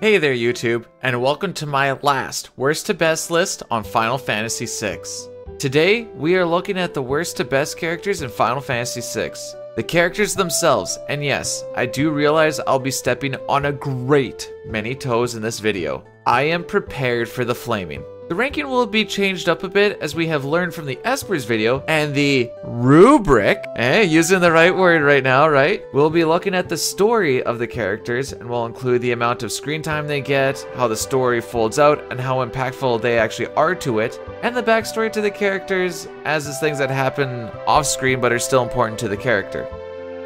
Hey there YouTube, and welcome to my last worst to best list on Final Fantasy VI. Today, we are looking at the worst to best characters in Final Fantasy VI. The characters themselves, and yes, I do realize I'll be stepping on a great many toes in this video. I am prepared for the flaming. The ranking will be changed up a bit as we have learned from the Espers video and the rubric, using the right word right now, right? We'll be looking at the story of the characters and we'll include the amount of screen time they get, how the story folds out, and how impactful they actually are to it, and the backstory to the characters as is things that happen off screen but are still important to the character.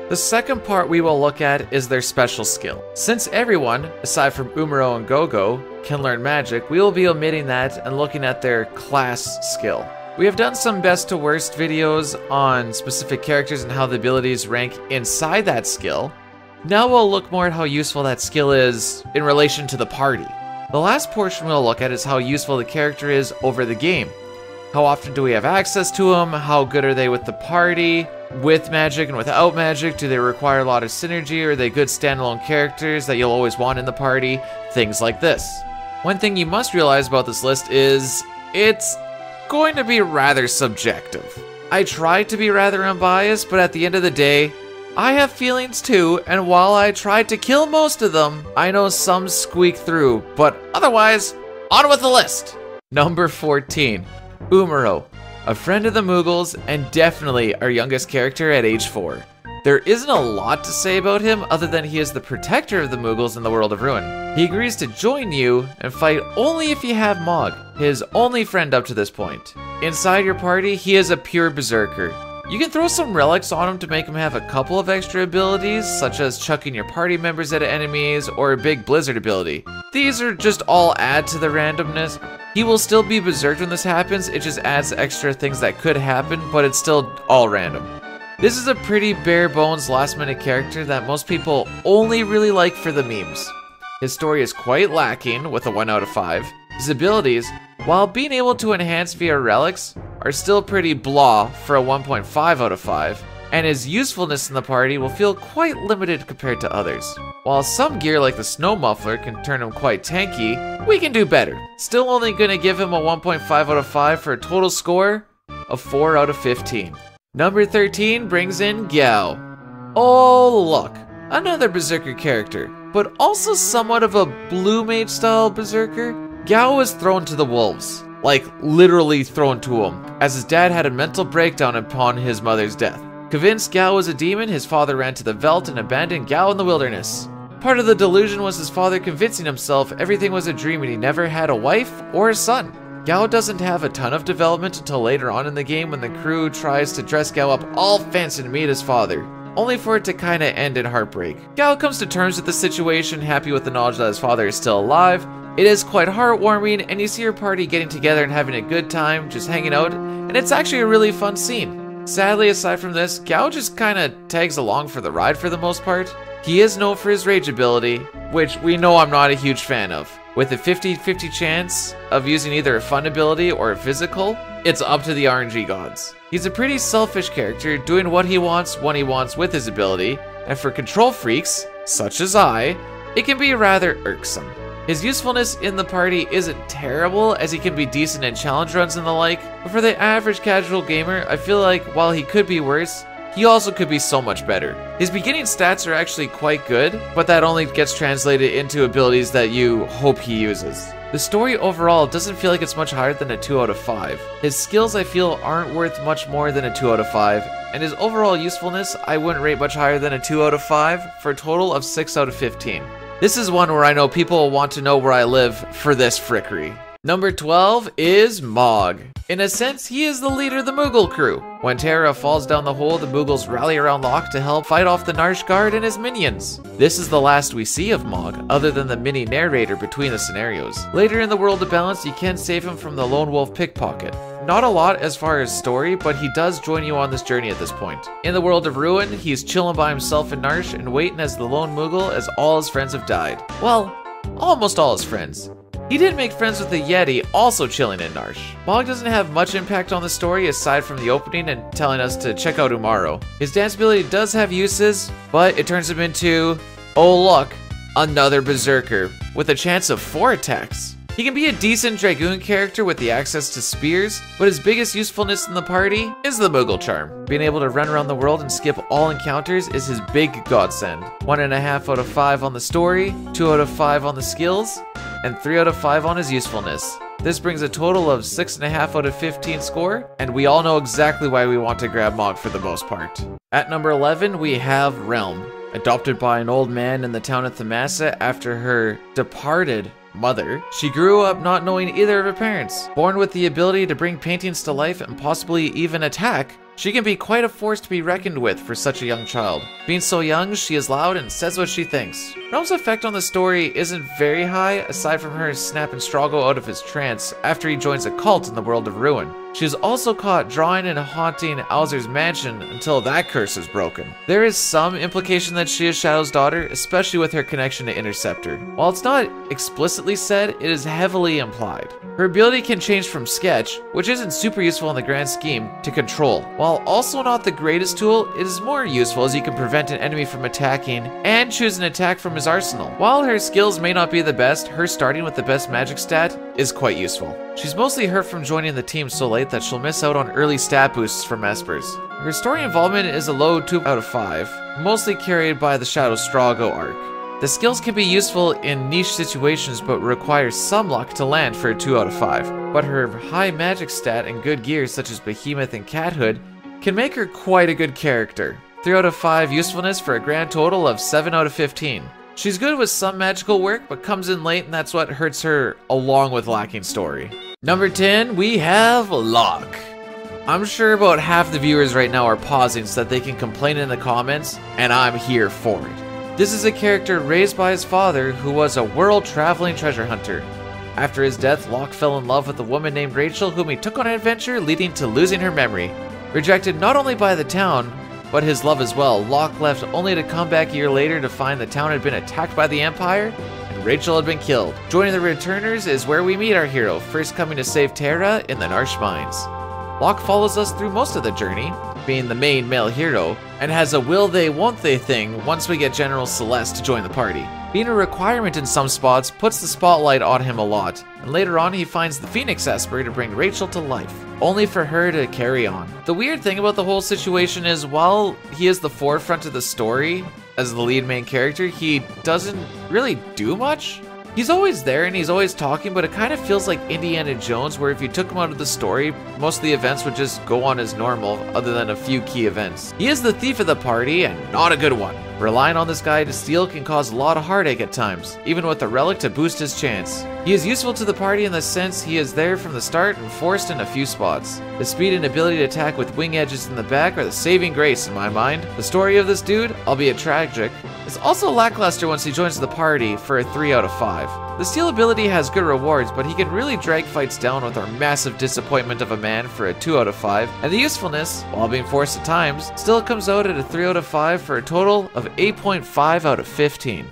The second part we will look at is their special skill. Since everyone, aside from Umaro and Gogo, can learn magic, we will be omitting that and looking at their class skill. We have done some best to worst videos on specific characters and how the abilities rank inside that skill. Now we'll look more at how useful that skill is in relation to the party. The last portion we'll look at is how useful the character is over the game. How often do we have access to them? How good are they with the party? With magic and without magic, do they require a lot of synergy, or are they good standalone characters that you'll always want in the party? Things like this. One thing you must realize about this list is it's going to be rather subjective. I try to be rather unbiased, but at the end of the day, I have feelings too, and while I tried to kill most of them, I know some squeak through, but otherwise, on with the list! Number 14, Umaro. A friend of the Moogles, and definitely our youngest character at age 4. There isn't a lot to say about him other than he is the protector of the Moogles in the World of Ruin. He agrees to join you and fight only if you have Mog, his only friend up to this point. Inside your party, he is a pure berserker. You can throw some relics on him to make him have a couple of extra abilities, such as chucking your party members at enemies or a big blizzard ability. These are just all add to the randomness. He will still be berserked when this happens, it just adds extra things that could happen, but it's still all random. This is a pretty bare bones last minute character that most people only really like for the memes. His story is quite lacking with a 1 out of 5. His abilities, while being able to enhance via relics, are still pretty blah for a 1.5 out of 5, and his usefulness in the party will feel quite limited compared to others. While some gear like the snow muffler can turn him quite tanky, we can do better. Still only gonna give him a 1.5 out of 5 for a total score of 4 out of 15. Number 13 brings in Gao. Oh, Locke, another berserker character, but also somewhat of a blue mage style berserker. Gao was thrown to the wolves, like literally thrown to him, as his dad had a mental breakdown upon his mother's death. Convinced Gao was a demon, his father ran to the Veldt and abandoned Gao in the wilderness. Part of the delusion was his father convincing himself everything was a dream and he never had a wife or a son. Gao doesn't have a ton of development until later on in the game when the crew tries to dress Gao up all fancy to meet his father, only for it to kinda end in heartbreak. Gao comes to terms with the situation, happy with the knowledge that his father is still alive. It is quite heartwarming, and you see your party getting together and having a good time, just hanging out, and it's actually a really fun scene. Sadly, aside from this, Gao just kinda tags along for the ride for the most part. He is known for his rage ability, which we know I'm not a huge fan of. With a 50-50 chance of using either a fun ability or a physical, it's up to the RNG gods. He's a pretty selfish character, doing what he wants when he wants with his ability, and for control freaks, such as I, it can be rather irksome. His usefulness in the party isn't terrible, as he can be decent in challenge runs and the like, but for the average casual gamer, I feel like while he could be worse, he also could be so much better. His beginning stats are actually quite good, but that only gets translated into abilities that you hope he uses. The story overall doesn't feel like it's much higher than a 2 out of 5. His skills I feel aren't worth much more than a 2 out of 5, and his overall usefulness I wouldn't rate much higher than a 2 out of 5 for a total of 6 out of 15. This is one where I know people will want to know where I live for this frickery. Number 12 is Mog. In a sense, he is the leader of the Moogle crew. When Terra falls down the hole, the Moogles rally around Locke to help fight off the Narsh guard and his minions. This is the last we see of Mog, other than the mini narrator between the scenarios. Later in the World of Balance, you can save him from the lone wolf pickpocket. Not a lot as far as story, but he does join you on this journey at this point. In the World of Ruin, he's chilling by himself in Narsh and waiting as the lone Moogle as all his friends have died. Well, almost all his friends. He did make friends with the Yeti, also chilling in Narsh. Mog doesn't have much impact on the story aside from the opening and telling us to check out Umaro. His dance ability does have uses, but it turns him into, oh look, another Berserker with a chance of 4 attacks. He can be a decent Dragoon character with the access to spears, but his biggest usefulness in the party is the Moogle Charm. Being able to run around the world and skip all encounters is his big godsend. 1.5 out of 5 on the story, 2 out of 5 on the skills, and 3 out of 5 on his usefulness. This brings a total of 6.5 out of 15 score, and we all know exactly why we want to grab Mog for the most part. At number 11, we have Relm. Adopted by an old man in the town of Thamasa after her departed mother, she grew up not knowing either of her parents. Born with the ability to bring paintings to life and possibly even attack, she can be quite a force to be reckoned with for such a young child. Being so young, she is loud and says what she thinks. Relm's effect on the story isn't very high, aside from her snapping Strago out of his trance after he joins a cult in the world of Ruin. She is also caught drawing and haunting Alzur's mansion until that curse is broken. There is some implication that she is Shadow's daughter, especially with her connection to Interceptor. While it's not explicitly said, it is heavily implied. Her ability can change from Sketch, which isn't super useful in the grand scheme, to Control. While also not the greatest tool, it is more useful as you can prevent an enemy from attacking and choose an attack from his arsenal. While her skills may not be the best, her starting with the best magic stat is quite useful. She's mostly hurt from joining the team so late that she'll miss out on early stat boosts from Espers. Her story involvement is a low 2 out of 5, mostly carried by the Shadow Strago arc. The skills can be useful in niche situations but require some luck to land for a 2 out of 5. But her high magic stat and good gear such as Behemoth and Cathood can make her quite a good character. 3 out of 5 usefulness for a grand total of 7 out of 15. She's good with some magical work, but comes in late and that's what hurts her along with lacking story. Number 10, we have Locke. I'm sure about half the viewers right now are pausing so that they can complain in the comments, and I'm here for it. This is a character raised by his father who was a world-traveling treasure hunter. After his death, Locke fell in love with a woman named Rachel whom he took on an adventure leading to losing her memory. Rejected not only by the town, but his love as well, Locke left only to come back a year later to find the town had been attacked by the Empire and Rachel had been killed. Joining the Returners is where we meet our hero, first coming to save Terra in the Narsh Mines. Locke follows us through most of the journey, being the main male hero, and has a will they won't they thing once we get General Celes to join the party. Being a requirement in some spots puts the spotlight on him a lot, and later on he finds the Phoenix Esper to bring Rachel to life, only for her to carry on. The weird thing about the whole situation is while he is the forefront of the story as the lead main character, he doesn't really do much. He's always there and he's always talking, but it kind of feels like Indiana Jones, where if you took him out of the story, most of the events would just go on as normal, other than a few key events. He is the thief of the party, and not a good one. Relying on this guy to steal can cause a lot of heartache at times, even with a relic to boost his chance. He is useful to the party in the sense he is there from the start and forced in a few spots. The speed and ability to attack with wing edges in the back are the saving grace in my mind. The story of this dude, albeit tragic, is also lackluster once he joins the party for a 3 out of 5. The steal ability has good rewards, but he can really drag fights down with our massive disappointment of a man for a 2 out of 5, and the usefulness, while being forced at times, still comes out at a 3 out of 5 for a total of 8.5 out of 15.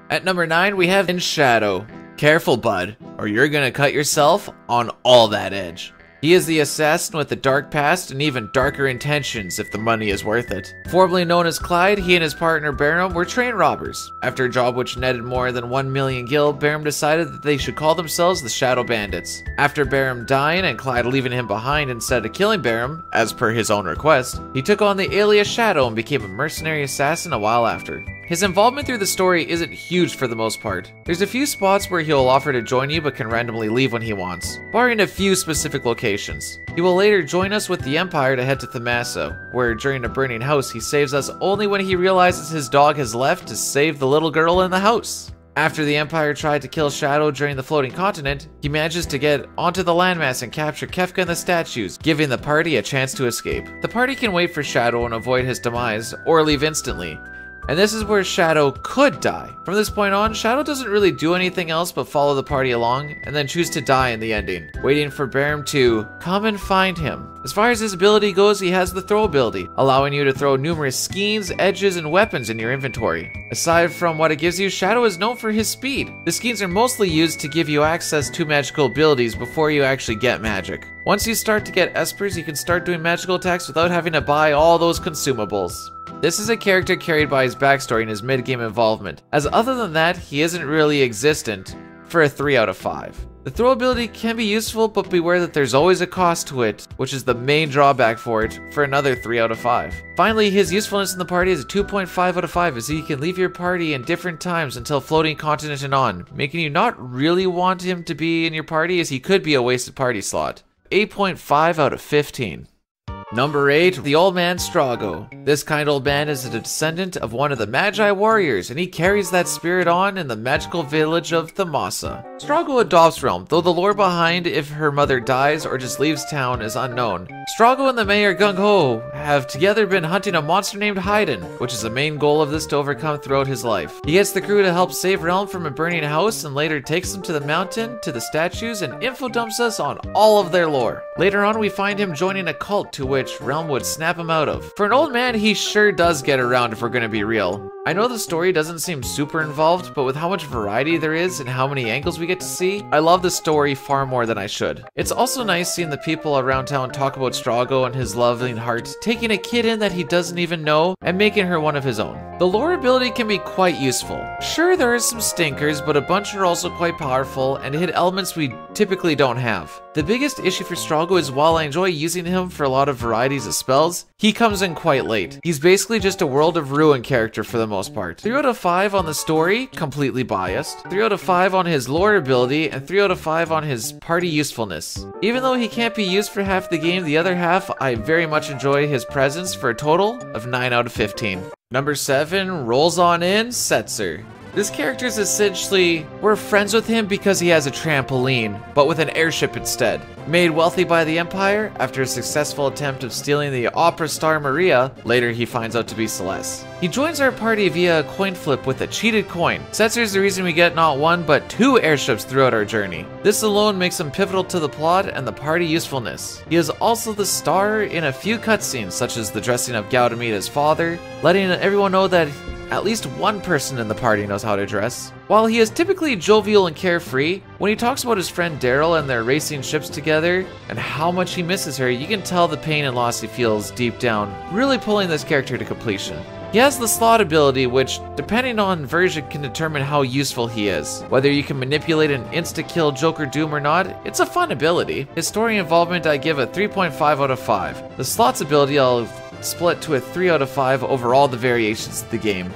At number 9, we have In Shadow. Careful, bud, or you're gonna cut yourself on all that edge. He is the assassin with a dark past and even darker intentions if the money is worth it. Formerly known as Clyde, he and his partner Barum were train robbers. After a job which netted more than 1 million gil, Barum decided that they should call themselves the Shadow Bandits. After Barum dying and Clyde leaving him behind instead of killing Barum, as per his own request, he took on the alias Shadow and became a mercenary assassin a while after. His involvement through the story isn't huge for the most part. There's a few spots where he'll offer to join you but can randomly leave when he wants, barring a few specific locations. He will later join us with the Empire to head to Thamasa, where during a burning house he saves us only when he realizes his dog has left to save the little girl in the house. After the Empire tried to kill Shadow during the floating continent, he manages to get onto the landmass and capture Kefka and the statues, giving the party a chance to escape. The party can wait for Shadow and avoid his demise, or leave instantly. And this is where Shadow could die. From this point on, Shadow doesn't really do anything else but follow the party along, and then choose to die in the ending, waiting for Barum to come and find him. As far as his ability goes, he has the throw ability, allowing you to throw numerous skeins, edges, and weapons in your inventory. Aside from what it gives you, Shadow is known for his speed. The skeins are mostly used to give you access to magical abilities before you actually get magic. Once you start to get espers, you can start doing magical attacks without having to buy all those consumables. This is a character carried by his backstory and his mid-game involvement, as other than that, he isn't really existent for a 3 out of 5. The throw ability can be useful, but beware that there's always a cost to it, which is the main drawback for it, for another 3 out of 5. Finally, his usefulness in the party is a 2.5 out of 5, as he can leave your party in different times until floating continent and on, making you not really want him to be in your party, as he could be a wasted party slot. 8.5 out of 15. Number 8, the Old Man Strago. This kind old man is a descendant of one of the Magi warriors, and he carries that spirit on in the magical village of Thamasa. Strago adopts Relm, though the lore behind if her mother dies or just leaves town is unknown. Strago and the mayor Gung-Ho have together been hunting a monster named Haydn, which is the main goal of this to overcome throughout his life. He gets the crew to help save Relm from a burning house and later takes them to the mountain, to the statues, and info dumps us on all of their lore. Later on, we find him joining a cult to which Relm would snap him out of. For an old man, he sure does get around if we're gonna be real. I know the story doesn't seem super involved, but with how much variety there is and how many angles we get to see, I love the story far more than I should. It's also nice seeing the people around town talk about Strago and his loving heart, taking a kid in that he doesn't even know and making her one of his own. The lore ability can be quite useful. Sure, there is some stinkers, but a bunch are also quite powerful and hit elements we typically don't have. The biggest issue for Strago is while I enjoy using him for a lot of varieties of spells, he comes in quite late. He's basically just a World of Ruin character for the most part. 3 out of 5 on the story, completely biased. 3 out of 5 on his lore ability, and 3 out of 5 on his party usefulness. Even though he can't be used for half the game, the other half, I very much enjoy his presence for a total of 9 out of 15. Number 7, rolls on in, Setzer. This character is essentially, we're friends with him because he has a trampoline, but with an airship instead. Made wealthy by the Empire, after a successful attempt of stealing the opera star Maria, later he finds out to be Celes. He joins our party via a coin flip with a cheated coin. Setzer is the reason we get not 1, but 2 airships throughout our journey. This alone makes him pivotal to the plot and the party usefulness. He is also the star in a few cutscenes, such as the dressing of Gao to meet his father, letting everyone know that at least one person in the party knows how to dress. While he is typically jovial and carefree, when he talks about his friend Daryl and their racing ships together and how much he misses her, you can tell the pain and loss he feels deep down, really pulling this character to completion. He has the slot ability, which, depending on version, can determine how useful he is. Whether you can manipulate an insta-kill Joker Doom or not, it's a fun ability. His story involvement I give a 3.5 out of 5. The slots ability I'll split to a 3 out of 5 over all the variations of the game.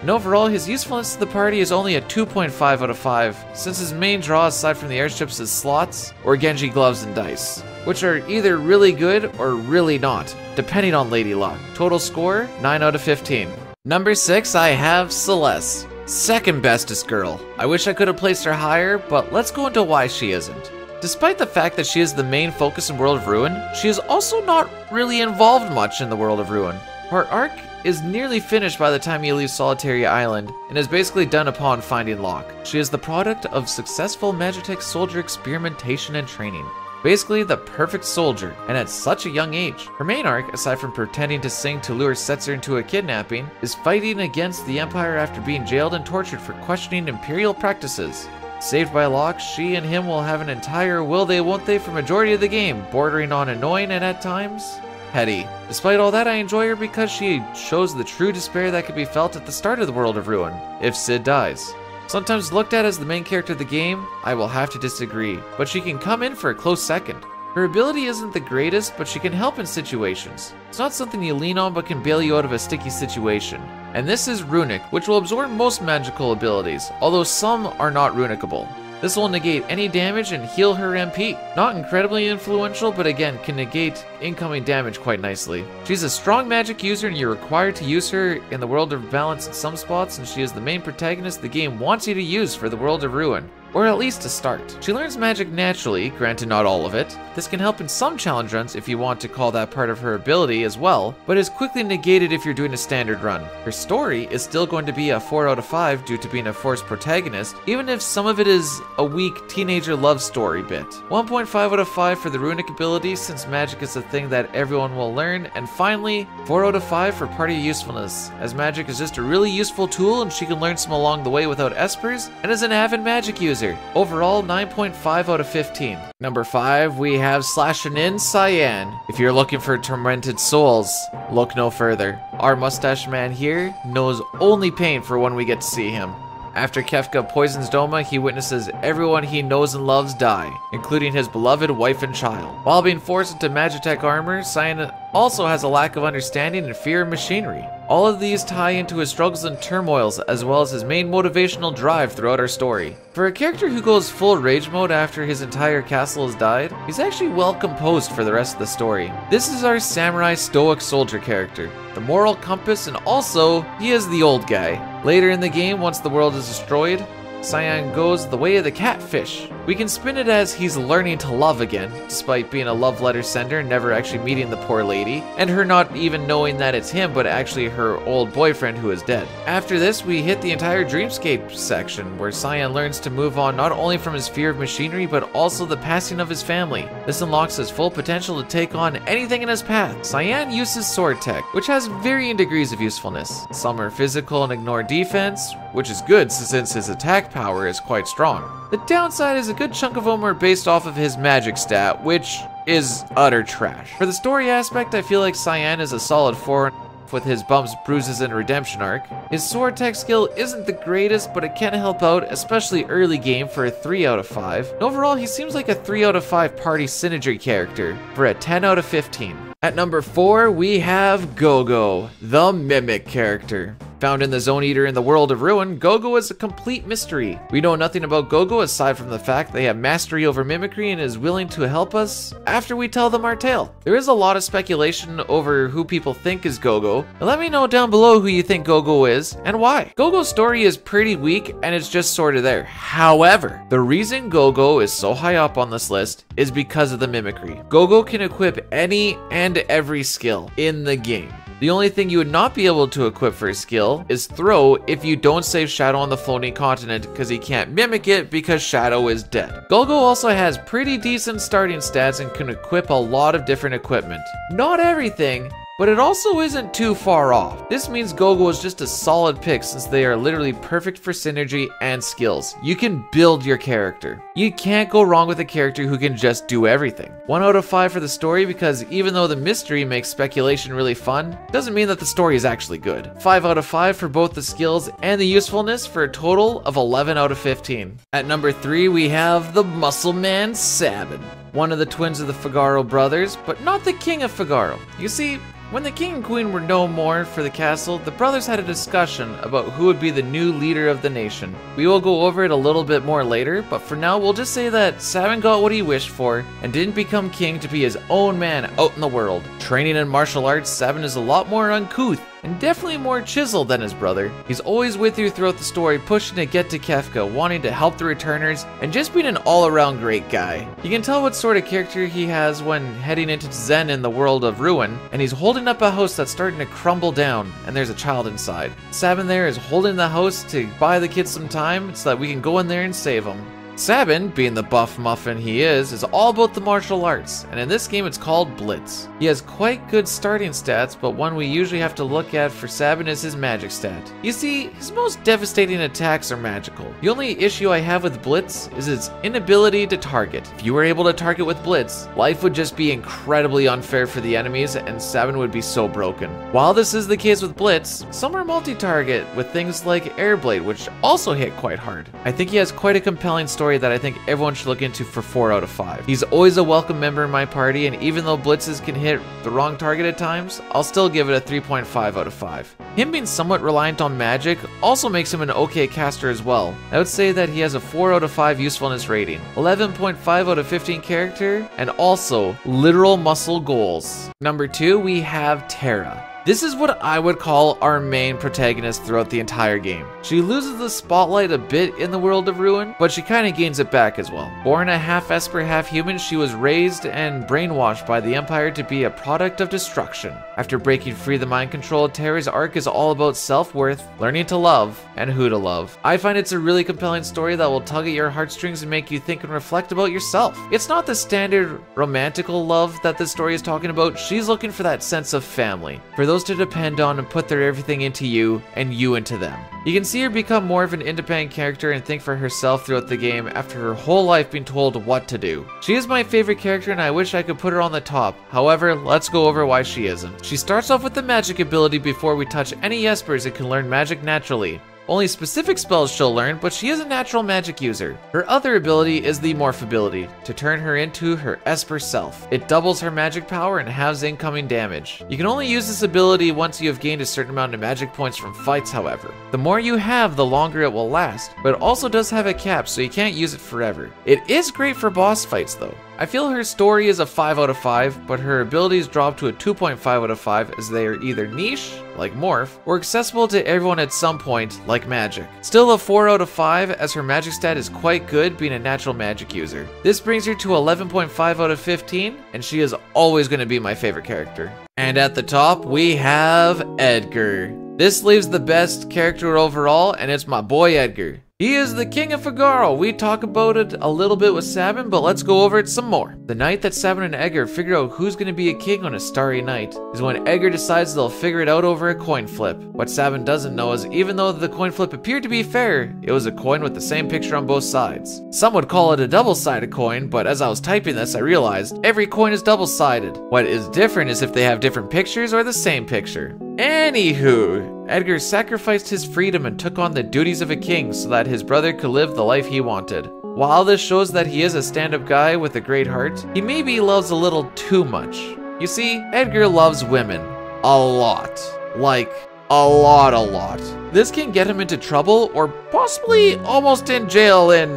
And overall, his usefulness to the party is only a 2.5 out of 5, since his main draw aside from the airships is slots or Genji gloves and dice, which are either really good or really not, depending on Lady Luck. Total score, 9 out of 15. Number 6, I have Celes. Second bestest girl. I wish I could have placed her higher, but let's go into why she isn't. Despite the fact that she is the main focus in World of Ruin, she is also not really involved much in the World of Ruin. Her arc is nearly finished by the time you leave Solitary Island, and is basically done upon finding Locke. She is the product of successful Magitech soldier experimentation and training. Basically the perfect soldier, and at such a young age. Her main arc, aside from pretending to sing to lure Setzer into a kidnapping, is fighting against the Empire after being jailed and tortured for questioning Imperial practices. Saved by Locke, she and him will have an entire will they won't they for majority of the game, bordering on annoying and at times, petty. Despite all that, I enjoy her because she shows the true despair that could be felt at the start of the World of Ruin, if Sid dies. Sometimes looked at as the main character of the game, I will have to disagree, but she can come in for a close second. Her ability isn't the greatest, but she can help in situations. It's not something you lean on but can bail you out of a sticky situation. And this is Runic, which will absorb most magical abilities, although some are not runicable. This will negate any damage and heal her MP. Not incredibly influential, but again can negate incoming damage quite nicely. She's a strong magic user and you're required to use her in the World of Balance in some spots, and she is the main protagonist the game wants you to use for the World of Ruin. Or at least to start. She learns magic naturally, granted not all of it. This can help in some challenge runs if you want to call that part of her ability as well, but is quickly negated if you're doing a standard run. Her story is still going to be a 4 out of 5 due to being a forced protagonist, even if some of it is a weak teenager love story bit. 1.5 out of 5 for the runic ability, since magic is a thing that everyone will learn, and finally 4 out of 5 for party usefulness, as magic is just a really useful tool and she can learn some along the way without espers, and is an avid magic user. user. Overall, 9.5 out of 15. Number 5, we have slashing in Cyan. If you're looking for tormented souls, look no further. Our mustache man here knows only pain for when we get to see him. After Kefka poisons Doma, he witnesses everyone he knows and loves die, including his beloved wife and child. While being forced into Magitech armor, Cyan also has a lack of understanding and fear of machinery. All of these tie into his struggles and turmoils, as well as his main motivational drive throughout our story. For a character who goes full rage mode after his entire castle has died, he's actually well composed for the rest of the story. This is our samurai stoic soldier character, the moral compass, and also, he is the old guy. Later in the game, once the world is destroyed, Cyan goes the way of the catfish. We can spin it as he's learning to love again, despite being a love letter sender and never actually meeting the poor lady, and her not even knowing that it's him, but actually her old boyfriend who is dead. After this, we hit the entire dreamscape section, where Cyan learns to move on not only from his fear of machinery, but also the passing of his family. This unlocks his full potential to take on anything in his path. Cyan uses sword tech, which has varying degrees of usefulness. Some are physical and ignore defense, which is good since his attack power is quite strong. The downside is a good chunk of them are based off of his magic stat, which is utter trash. For the story aspect, I feel like Cyan is a solid 4 with his bumps, bruises, and redemption arc. His sword tech skill isn't the greatest, but it can help out, especially early game, for a 3 out of 5. And overall, he seems like a 3 out of 5 party synergy character for a 10 out of 15. At number 4, we have Gogo, the Mimic character. Found in the Zone Eater in the World of Ruin, Gogo is a complete mystery. We know nothing about Gogo aside from the fact they have mastery over mimicry and is willing to help us after we tell them our tale. There is a lot of speculation over who people think is Gogo. Let me know down below who you think Gogo is and why. Gogo's story is pretty weak and it's just sort of there. However, the reason Gogo is so high up on this list is because of the mimicry. Gogo can equip any and every skill in the game. The only thing you would not be able to equip for his skill is Throw if you don't save Shadow on the floating continent, because he can't mimic it because Shadow is dead. Gogo also has pretty decent starting stats and can equip a lot of different equipment. Not everything, but it also isn't too far off. This means Gogo is just a solid pick since they are literally perfect for synergy and skills. You can build your character. You can't go wrong with a character who can just do everything. 1 out of 5 for the story, because even though the mystery makes speculation really fun, doesn't mean that the story is actually good. 5 out of 5 for both the skills and the usefulness for a total of 11 out of 15. At number 3, we have the Muscle Man Sabin, one of the twins of the Figaro brothers, but not the king of Figaro. You see, when the king and queen were no more for the castle, the brothers had a discussion about who would be the new leader of the nation. We will go over it a little bit more later, but for now we'll just say that Sabin got what he wished for and didn't become king to be his own man out in the world. Training in martial arts, Sabin is a lot more uncouth and definitely more chiseled than his brother. He's always with you throughout the story, pushing to get to Kefka, wanting to help the returners, and just being an all-around great guy. You can tell what sort of character he has when heading into Zen in the World of Ruin, and he's holding up a house that's starting to crumble down, and there's a child inside. Sabin there is holding the house to buy the kids some time so that we can go in there and save them. Sabin, being the buff muffin he is all about the martial arts, and in this game it's called Blitz. He has quite good starting stats, but one we usually have to look at for Sabin is his magic stat. You see, his most devastating attacks are magical. The only issue I have with Blitz is its inability to target. If you were able to target with Blitz, life would just be incredibly unfair for the enemies and Sabin would be so broken. While this is the case with Blitz, some are multi-target with things like Airblade, which also hit quite hard. I think he has quite a compelling story that I think everyone should look into for 4 out of 5. He's always a welcome member in my party, and even though blitzes can hit the wrong target at times, I'll still give it a 3.5 out of 5. Him being somewhat reliant on magic also makes him an okay caster as well. I would say that he has a 4 out of 5 usefulness rating, 11.5 out of 15 character, and also literal muscle goals. Number 2, we have Terra. This is what I would call our main protagonist throughout the entire game. She loses the spotlight a bit in the World of Ruin, but she kind of gains it back as well. Born a half Esper, half human, she was raised and brainwashed by the Empire to be a product of destruction. After breaking free of the mind control, Terra's arc is all about self-worth, learning to love, and who to love. I find it's a really compelling story that will tug at your heartstrings and make you think and reflect about yourself. It's not the standard romantical love that this story is talking about. She's looking for that sense of family. For those those to depend on and put their everything into you and you into them. You can see her become more of an independent character and think for herself throughout the game after her whole life being told what to do. She is my favorite character and I wish I could put her on the top. However, let's go over why she isn't. She starts off with the magic ability before we touch any espers and can learn magic naturally. Only specific spells she'll learn, but she is a natural magic user. Her other ability is the Morph ability, to turn her into her Esper self. It doubles her magic power and halves incoming damage. You can only use this ability once you have gained a certain amount of magic points from fights, however. The more you have, the longer it will last, but it also does have a cap, so you can't use it forever. It is great for boss fights though. I feel her story is a 5 out of 5, but her abilities drop to a 2.5 out of 5 as they are either niche, like Morph, or accessible to everyone at some point, like Magic. Still a 4 out of 5 as her magic stat is quite good being a natural magic user. This brings her to 11.5 out of 15, and she is always going to be my favorite character. And at the top, we have Edgar. This leaves the best character overall, and it's my boy Edgar. He is the king of Figaro. We talk about it a little bit with Sabin, but let's go over it some more. The night that Sabin and Edgar figure out who's going to be a king on a starry night is when Edgar decides they'll figure it out over a coin flip. What Sabin doesn't know is even though the coin flip appeared to be fair, it was a coin with the same picture on both sides. Some would call it a double-sided coin, but as I was typing this, I realized every coin is double-sided. What is different is if they have different pictures or the same picture. Anywho, Edgar sacrificed his freedom and took on the duties of a king so that his brother could live the life he wanted. While this shows that he is a stand-up guy with a great heart, he maybe loves a little too much. You see, Edgar loves women. A lot. Like, a lot. This can get him into trouble or possibly almost in jail in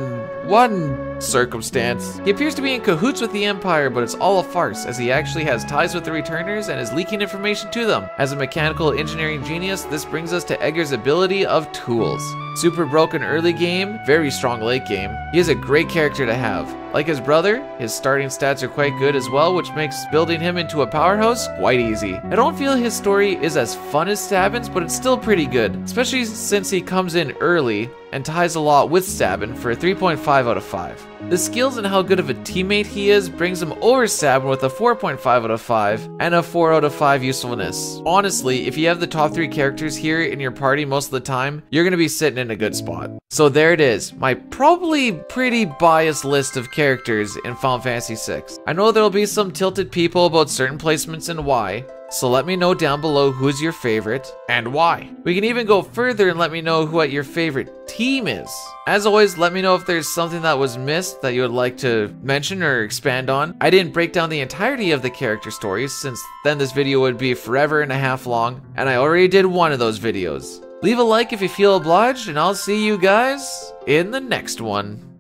one circumstance. He appears to be in cahoots with the Empire, but it's all a farce as he actually has ties with the Returners and is leaking information to them. As a mechanical engineering genius, this brings us to Edgar's ability of tools. Super broken early game, very strong late game. He is a great character to have. Like his brother, his starting stats are quite good as well, which makes building him into a powerhouse quite easy. I don't feel his story is as fun as Sabin's, but it's still pretty good, especially since he comes in early and ties a lot with Sabin for a 3.5 out of 5. The skills and how good of a teammate he is brings him over Sabin with a 4.5 out of 5 and a 4 out of 5 usefulness. Honestly, if you have the top 3 characters here in your party most of the time, you're going to be sitting in a good spot. So there it is, my probably pretty biased list of characters in Final Fantasy VI. I know there'll be some tilted people about certain placements and why, so let me know down below who's your favorite and why. We can even go further and let me know what your favorite team is. As always, let me know if there's something that was missed that you would like to mention or expand on. I didn't break down the entirety of the character stories since then this video would be forever and a half long, and I already did one of those videos. Leave a like if you feel obliged, and I'll see you guys in the next one.